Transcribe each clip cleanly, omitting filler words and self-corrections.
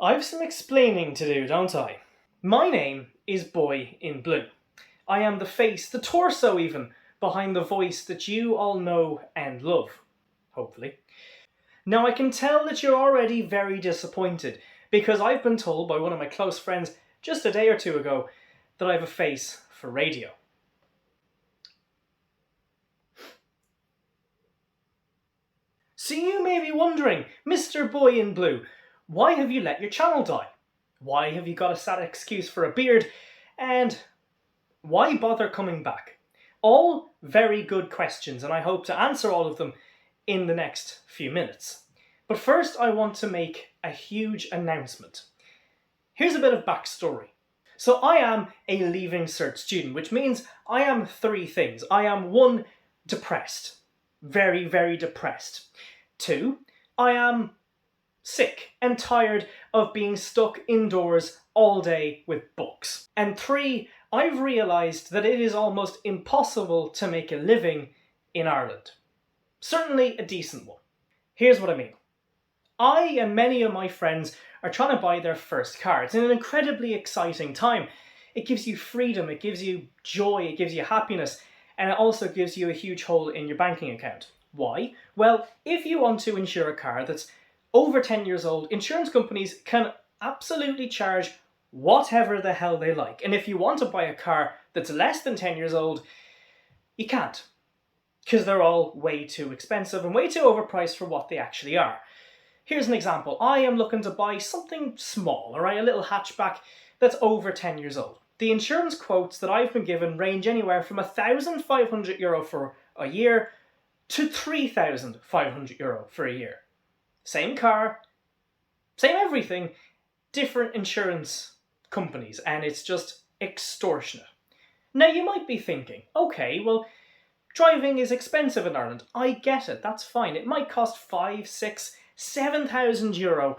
I've some explaining to do, don't I? My name is Boy in Blue. I am the face, the torso even, behind the voice that you all know and love. Hopefully. Now I can tell that you're already very disappointed, because I've been told by one of my close friends just a day or two ago that I have a face for radio. So you may be wondering, Mr. Boy in Blue, why have you let your channel die? Why have you got a sad excuse for a beard? And why bother coming back? All very good questions, and I hope to answer all of them in the next few minutes. But first I want to make a huge announcement. Here's a bit of backstory. So I am a Leaving Cert student, which means I am three things. I am 1, depressed. Very, very depressed. 2, I am sick and tired of being stuck indoors all day with books. And 3, I've realised that it is almost impossible to make a living in Ireland. Certainly a decent one. Here's what I mean. I and many of my friends are trying to buy their first car. It's an incredibly exciting time. It gives you freedom, it gives you joy, it gives you happiness, and it also gives you a huge hole in your banking account. Why? Well, if you want to insure a car that's over 10 years old, insurance companies can absolutely charge whatever the hell they like. And if you want to buy a car that's less than 10 years old, you can't. Because they're all way too expensive and way too overpriced for what they actually are. Here's an example. I am looking to buy something small, alright, a little hatchback that's over 10 years old. The insurance quotes that I've been given range anywhere from €1,500 for a year to €3,500 for a year. Same car, same everything, different insurance companies, and it's just extortionate. Now you might be thinking, okay, well, driving is expensive in Ireland. I get it, that's fine. It might cost 5, 6, 7,000 euro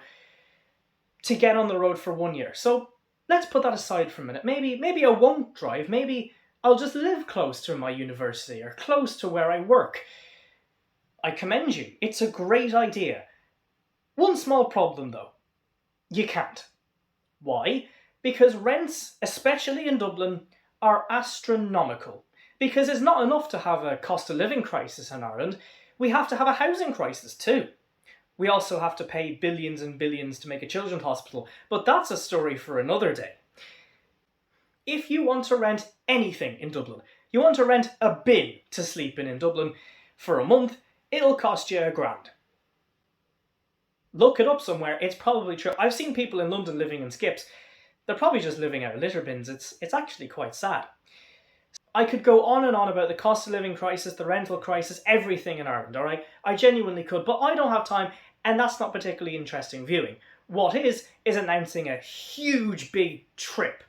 to get on the road for 1 year. So let's put that aside for a minute. Maybe I won't drive. Maybe I'll just live close to my university or close to where I work. I commend you. It's a great idea. One small problem though. You can't. Why? Because rents, especially in Dublin, are astronomical. Because it's not enough to have a cost of living crisis in Ireland. We have to have a housing crisis too. We also have to pay billions and billions to make a children's hospital, but that's a story for another day. If you want to rent anything in Dublin, you want to rent a bin to sleep in Dublin for a month, it'll cost you £1,000. Look it up somewhere, it's probably true. I've seen people in London living in skips. They're probably just living out of litter bins. It's actually quite sad. I could go on and on about the cost of living crisis, the rental crisis, everything in Ireland, alright? I genuinely could, but I don't have time, and that's not particularly interesting viewing. What is announcing a huge big trip,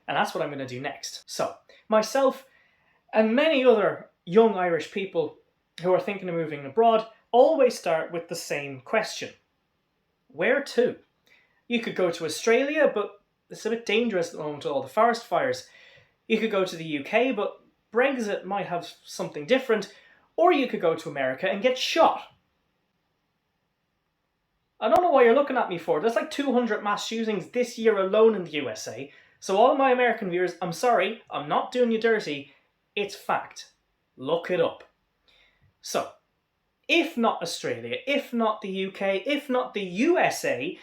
and that's what I'm going to do next. So, myself and many other young Irish people who are thinking of moving abroad always start with the same question. Where to? You could go to Australia, but it's a bit dangerous at the moment with all the forest fires. You could go to the UK, but Brexit might have something different. Or you could go to America and get shot. I don't know what you're looking at me for. There's like 200 mass shootings this year alone in the USA. So all my American viewers, I'm sorry, I'm not doing you dirty. It's fact. Look it up. So, if not Australia, if not the UK, if not the USA,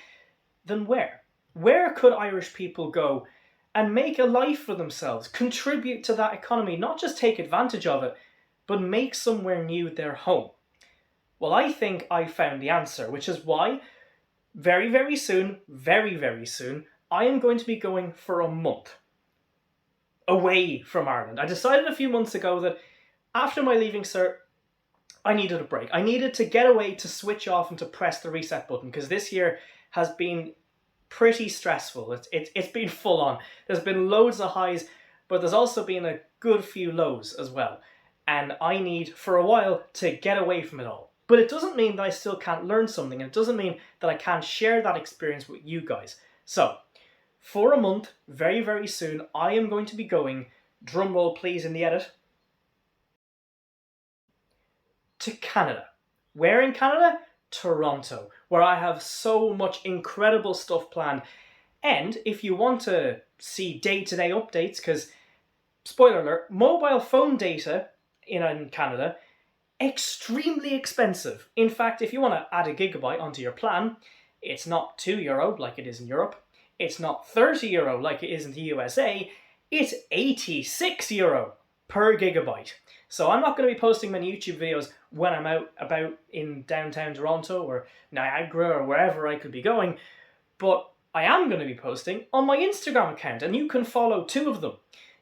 then where? Where could Irish people go and make a life for themselves, contribute to that economy, not just take advantage of it, but make somewhere new their home? Well, I think I found the answer, which is why very, very soon, I am going to be going for a month away from Ireland. I decided a few months ago that after my Leaving Cert, I needed a break. I needed to get away, to switch off and to press the reset button, because this year has been pretty stressful. It's been full on. There's been loads of highs, but there's also been a good few lows as well. And I need, for a while, to get away from it all. But it doesn't mean that I still can't learn something. It doesn't mean that I can't share that experience with you guys. So, for a month, very, very soon, I am going to be going, drumroll please in the edit, to Canada. Where in Canada? Toronto, where I have so much incredible stuff planned. And if you want to see day-to-day updates, because, spoiler alert, mobile phone data in Canada, extremely expensive. In fact, if you want to add a gigabyte onto your plan, it's not €2 like it is in Europe. It's not €30 like it is in the USA. It's €86 per gigabyte. So I'm not going to be posting many YouTube videos when I'm out about in downtown Toronto or Niagara or wherever I could be going, but I am going to be posting on my Instagram account, and you can follow two of them.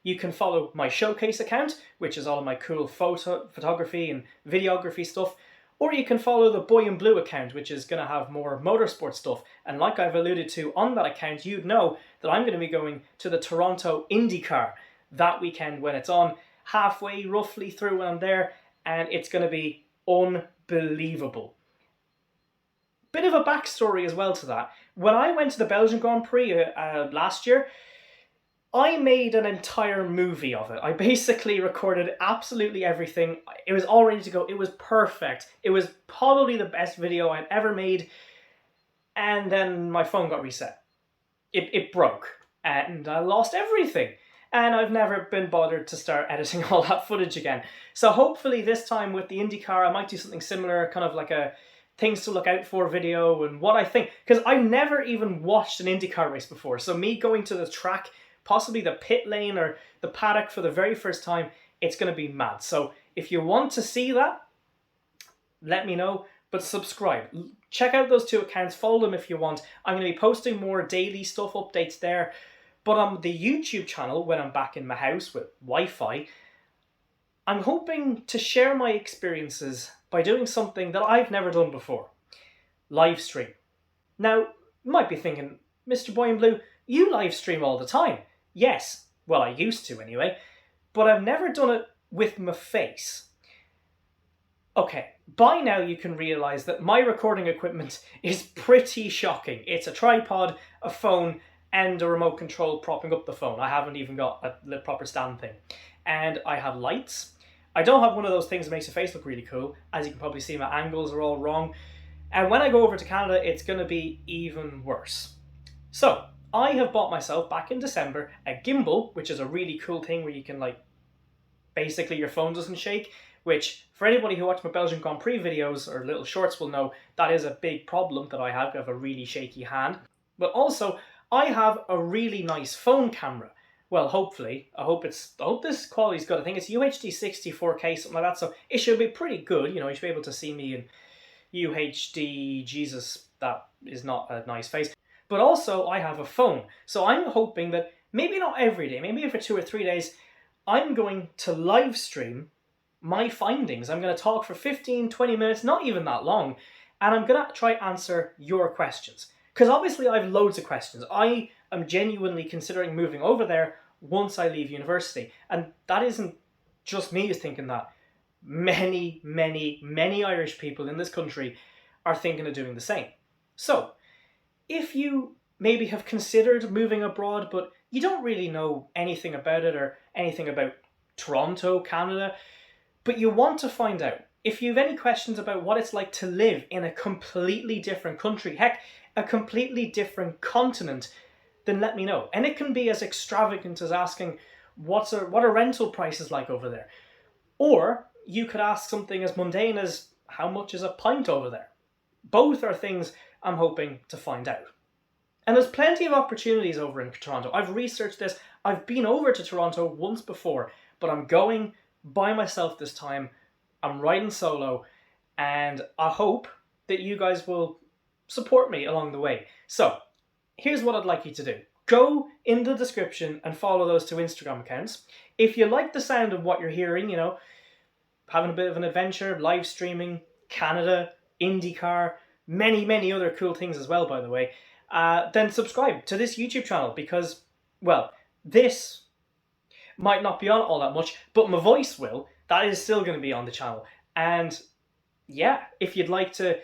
You can follow my showcase account, which is all of my cool photography and videography stuff, or you can follow the Boy in Blue account, which is going to have more motorsport stuff. And like I've alluded to on that account, you'd know that I'm going to be going to the Toronto IndyCar that weekend when it's on, halfway roughly through when I'm there, and it's going to be unbelievable. Bit of a backstory as well to that. When I went to the Belgian Grand Prix last year, I made an entire movie of it. I basically recorded absolutely everything. It was all ready to go. It was perfect. It was probably the best video I'd ever made. And then my phone got reset. It broke. And I lost everything. And I've never been bothered to start editing all that footage again. So hopefully this time with the IndyCar, I might do something similar, kind of like a things to look out for video and what I think. Because I've never even watched an IndyCar race before. So me going to the track, possibly the pit lane or the paddock for the very first time, it's going to be mad. So if you want to see that, let me know, but subscribe. Check out those two accounts, follow them if you want. I'm going to be posting more daily stuff, updates there. But on the YouTube channel, when I'm back in my house with Wi-Fi, I'm hoping to share my experiences by doing something that I've never done before. Live stream. Now, you might be thinking, Mr. Boy in Blue, you live stream all the time. Yes, well, I used to anyway, but I've never done it with my face. Okay, by now you can realise that my recording equipment is pretty shocking. It's a tripod, a phone, and a remote control propping up the phone. I haven't even got the proper stand thing. And I have lights. I don't have one of those things that makes your face look really cool. As you can probably see, my angles are all wrong. And when I go over to Canada, it's going to be even worse. So, I have bought myself, back in December, a gimbal, which is a really cool thing where you can, basically your phone doesn't shake, which, for anybody who watched my Belgian Grand Prix videos or little shorts will know, that is a big problem that I have. I have a really shaky hand. But also, I have a really nice phone camera. Well, hopefully. I hope this quality's good. I think it's UHD 64K, something like that, so it should be pretty good. You know, you should be able to see me in UHD. Jesus, that is not a nice face. But also, I have a phone. So I'm hoping that, maybe not every day, maybe for 2 or 3 days, I'm going to live stream my findings. I'm going to talk for 15, 20 minutes, not even that long, and I'm going to try answer your questions. Because obviously I have loads of questions. I am genuinely considering moving over there once I leave university. And that isn't just me who's thinking that. Many, many, many Irish people in this country are thinking of doing the same. So, if you maybe have considered moving abroad, but you don't really know anything about it or anything about Toronto, Canada, but you want to find out, if you have any questions about what it's like to live in a completely different country, heck, a completely different continent, then let me know. And it can be as extravagant as asking, what are rental prices like over there? Or you could ask something as mundane as, how much is a pint over there? Both are things I'm hoping to find out. And there's plenty of opportunities over in Toronto. I've researched this. I've been over to Toronto once before, but I'm going by myself this time. I'm riding solo, and I hope that you guys will support me along the way. So, here's what I'd like you to do. Go in the description and follow those two Instagram accounts. If you like the sound of what you're hearing, you know, having a bit of an adventure, live streaming, Canada, IndyCar, many, many other cool things as well, by the way, then subscribe to this YouTube channel because, well, this might not be on all that much, but my voice will. That is still going to be on the channel. And yeah, if you'd like to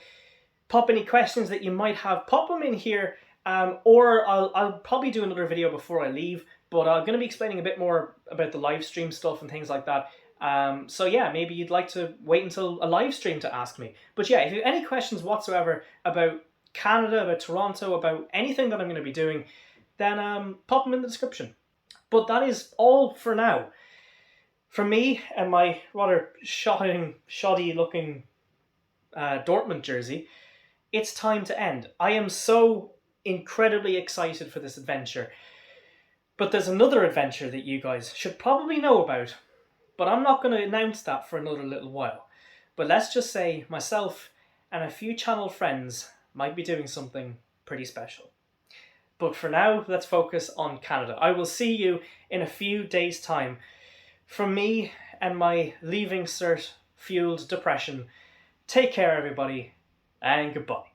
pop any questions that you might have, pop them in here, or I'll probably do another video before I leave, but I'm going to be explaining a bit more about the live stream stuff and things like that So yeah, maybe you'd like to wait until a live stream to ask me. But yeah, if you have any questions whatsoever about Canada, about Toronto, about anything that I'm going to be doing, then pop them in the description. But that is all for now. For me and my rather shoddy looking Dortmund jersey, it's time to end. I am so incredibly excited for this adventure. But there's another adventure that you guys should probably know about. But I'm not going to announce that for another little while. But let's just say myself and a few channel friends might be doing something pretty special. But for now, let's focus on Canada. I will see you in a few days' time. From me and my leaving cert fueled depression, take care everybody, and goodbye.